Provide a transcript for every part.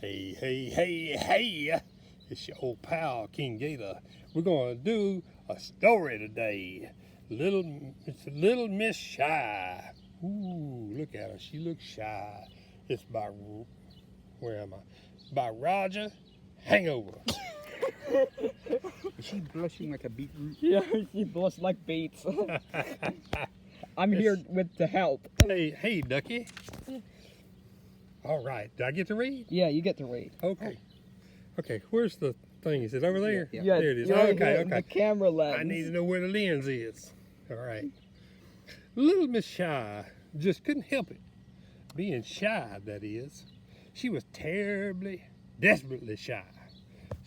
Hey, hey, hey, hey! It's your old pal, King Gator. We're gonna do a story today. It's Little Miss Shy. Ooh, look at her. She looks shy. It's by, where am I? By Roger Hangover. Is she blushing like a beetroot? Yeah, she blushed like beets. I'm here to help. Hey, Ducky. All right. Did I get to read? Yeah, you get to read. Okay. Okay, where's the thing? Is it over there? Yeah. Yeah, There it is. you're right Okay, here in okay. the camera lens. I need to know where the lens is. All right. Little Miss Shy just couldn't help it. Being shy, that is. She was terribly, desperately shy.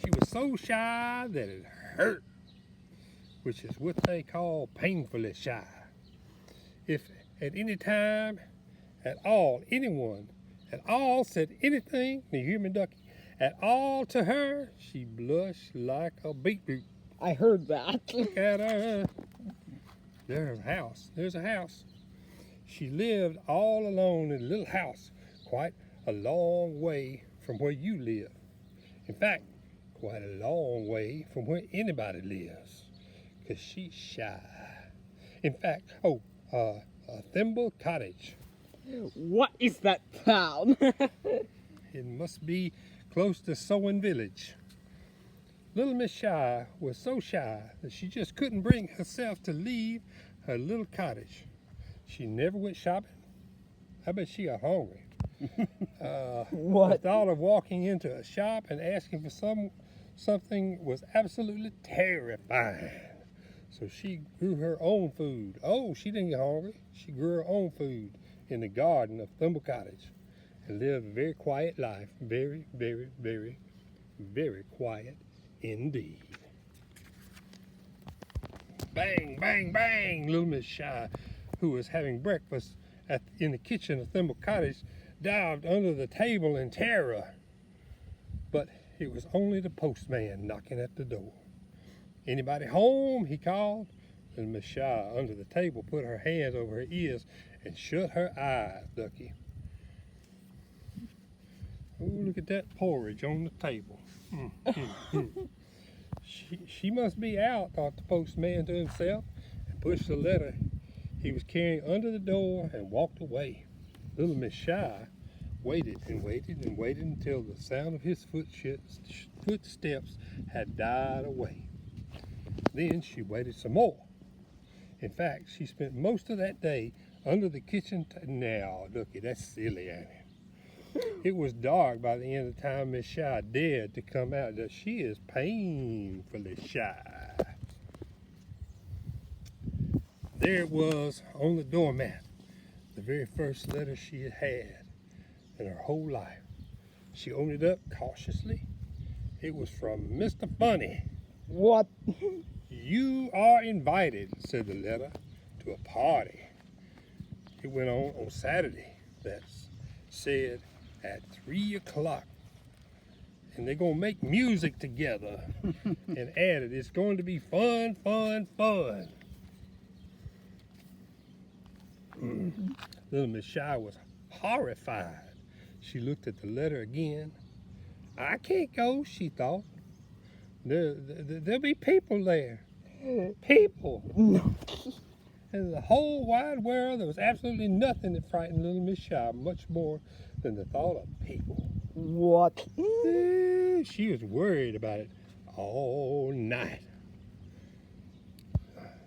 She was so shy that it hurt, which is what they call painfully shy. If at any time, at all, anyone at all said anything, you hear me, Ducky? At all to her, she blushed like a beetroot. I heard that. Look at her. There's a house. There's a house. She lived all alone in a little house, quite a long way from where you live. In fact, quite a long way from where anybody lives, because she's shy. In fact, a Thimble Cottage. What is that town? It must be close to Sewing Village. Little Miss Shy was so shy that she just couldn't bring herself to leave her little cottage. She never went shopping. I bet she got hungry. What? The thought of walking into a shop and asking for something was absolutely terrifying. So she grew her own food. Oh, she didn't get hungry. She grew her own food in the garden of Thimble Cottage and lived a very quiet life. Very, very, very, very quiet indeed. Bang, bang, bang! Little Miss Shy, who was having breakfast in the kitchen of Thimble Cottage, dived under the table in terror. But it was only the postman knocking at the door. Anybody home? He called. Little Miss Shy, under the table, put her hands over her ears and shut her eyes, Ducky. Oh, look at that porridge on the table. She must be out, thought the postman to himself, and pushed the letter he was carrying under the door and walked away. Little Miss Shy waited and waited and waited until the sound of his footsteps had died away. Then she waited some more. In fact, she spent most of that day under the kitchen now, Ducky, that's silly, ain't it? It was dark by the end of the time Miss Shy dared to come out. That she is painfully shy. There it was on the doormat, the very first letter she had had in her whole life. She opened it up cautiously. It was from Mr. Funny. What? You are invited, said the letter, to a party. It went on Saturday. That said at 3 o'clock. And they're going to make music together. And added, it's going to be fun, fun, fun. Little Miss Shy was horrified. She looked at the letter again. I can't go, she thought. There'll be people there. People. In the whole wide world, there was absolutely nothing that frightened Little Miss Shy much more than the thought of people. What? She was worried about it all night.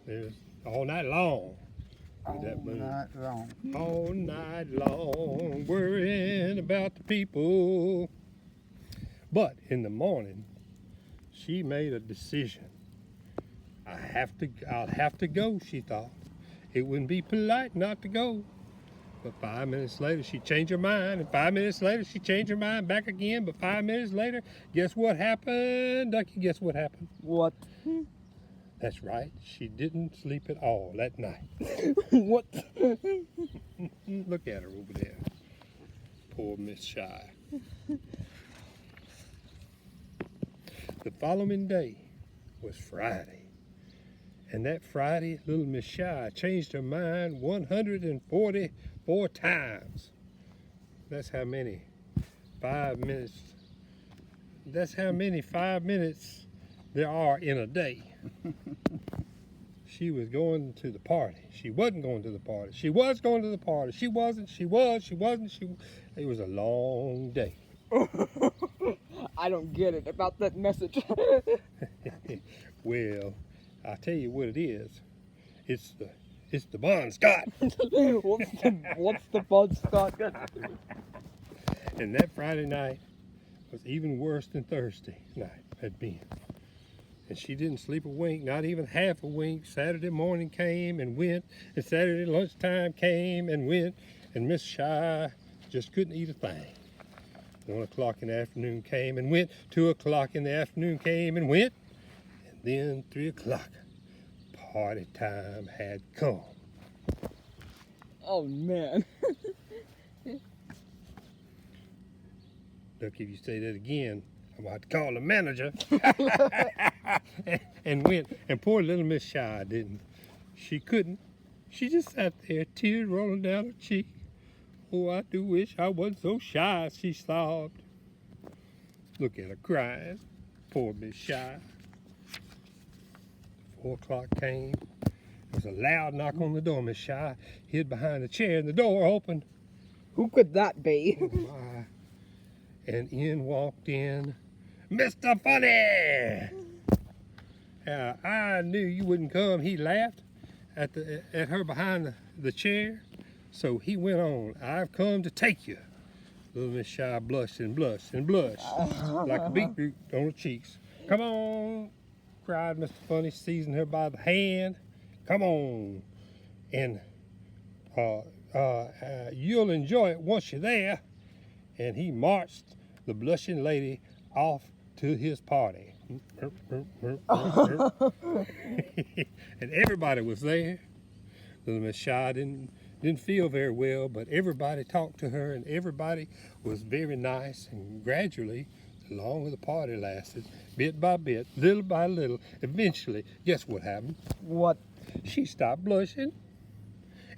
There's all night long. All night long. All night long, worrying about the people. But in the morning, she made a decision. I'll have to go, she thought. It wouldn't be polite not to go. But 5 minutes later, she changed her mind. And 5 minutes later, she changed her mind back again. But 5 minutes later, guess what happened? Ducky, guess what happened? What? That's right. She didn't sleep at all that night. What? Look at her over there. Poor Miss Shy. The following day was Friday. And that Friday, Little Miss Shy changed her mind 144 times. That's how many 5 minutes That's how many 5 minutes there are in a day. She was going to the party. She wasn't going to the party. She was going to the party. She wasn't. She was. She wasn't. It was a long day. I don't get it about that message. Well, I'll tell you what it is. It's the Bon Scott. What's the Bud Scott? And that Friday night was even worse than Thursday night had been. And she didn't sleep a wink, not even half a wink. Saturday morning came and went, and Saturday lunchtime came and went, and Miss Shy just couldn't eat a thing. 1 o'clock in the afternoon came and went, 2 o'clock in the afternoon came and went, and then 3 o'clock. Party time had come. Oh man. Look, if you say that again, I'm about to call the manager. and went, and poor little Miss Shy didn't. She couldn't. She just sat there, tears rolling down her cheek. Oh, I do wish I wasn't so shy, she sobbed. Look at her crying. Poor Miss Shy. 4 o'clock came. There was a loud knock on the door. Miss Shy hid behind a chair and the door opened. Who could that be? Oh my. And in walked in Mr. Funny. I knew you wouldn't come. He laughed at her behind the chair. So he went on, I've come to take you. Little Miss Shy blushed and blushed and blushed like a beetroot on her cheeks. Come on, cried Mr. Funny, seizing her by the hand. Come on. And you'll enjoy it once you're there. And he marched the blushing lady off to his party. And everybody was there. Little Miss Shy didn't feel very well, but everybody talked to her and everybody was very nice, and gradually, the longer the party lasted, bit by bit, little by little, eventually, guess what happened? What? She stopped blushing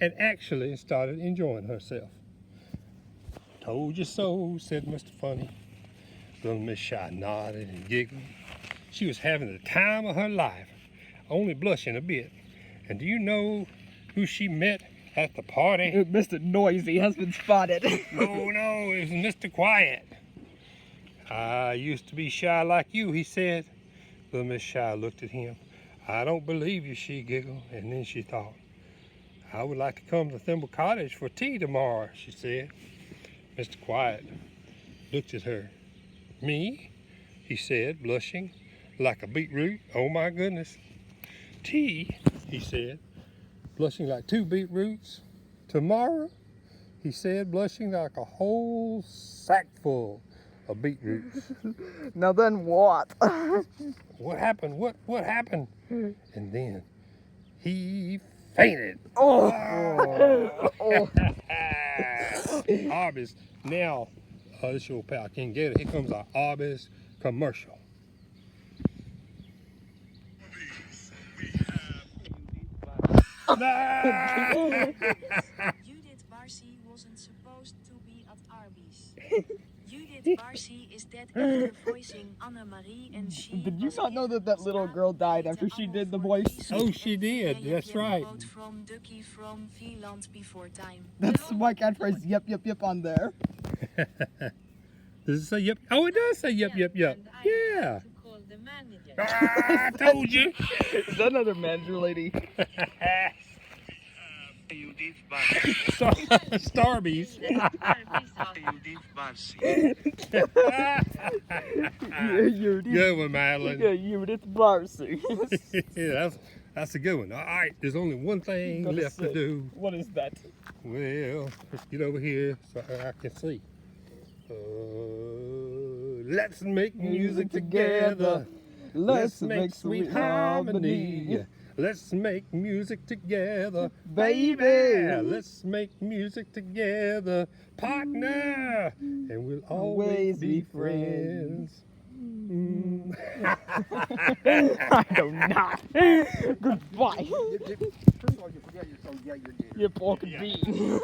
and actually started enjoying herself. Told you so, said Mr. Funny. Little Miss Shy nodded and giggled. She was having the time of her life, only blushing a bit. And do you know who she met at the party? Mr. Noisy has been spotted. No, it was Mr. Quiet. I used to be shy like you, he said. Little Miss Shy looked at him. I don't believe you, she giggled. And then she thought, I would like to come to Thimble Cottage for tea tomorrow, she said. Mr. Quiet looked at her. Me? He said, blushing like a beetroot. Oh my goodness. Tea, he said, blushing like 2 beetroots. Tomorrow, he said, blushing like a whole sack full of beetroots. Now then what? What happened? What happened? And then he fainted. Oh. Arby's. Now, this your pal King Gator. Here comes our Arby's commercial. Judith Barcy wasn't supposed to be at Arby's. Judith Barcy is dead after voicing Anne-Marie, and she Did you was not know that little girl died after she did the voice? Oh, she did. That's right. Quote from Ducky from Vlieland before time. That's my catchphrase, yep, on there. Does it say yep? Oh, it does say yep. Yeah. To call the manager. I told you. Is that another manager lady? Starbies. Good one, Madeline. Yeah, Judith Barcy. Yeah, that's a good one. All right, there's only one thing left to do. What is that? Well, let's get over here so I can see. Let's make music together. Let's make sweet harmony. Let's make music together, Baby. Let's make music together, partner, and we'll always be friends. I do not. Goodbye. First of all, you forget you're so yeah, you're Gator. You pork bean.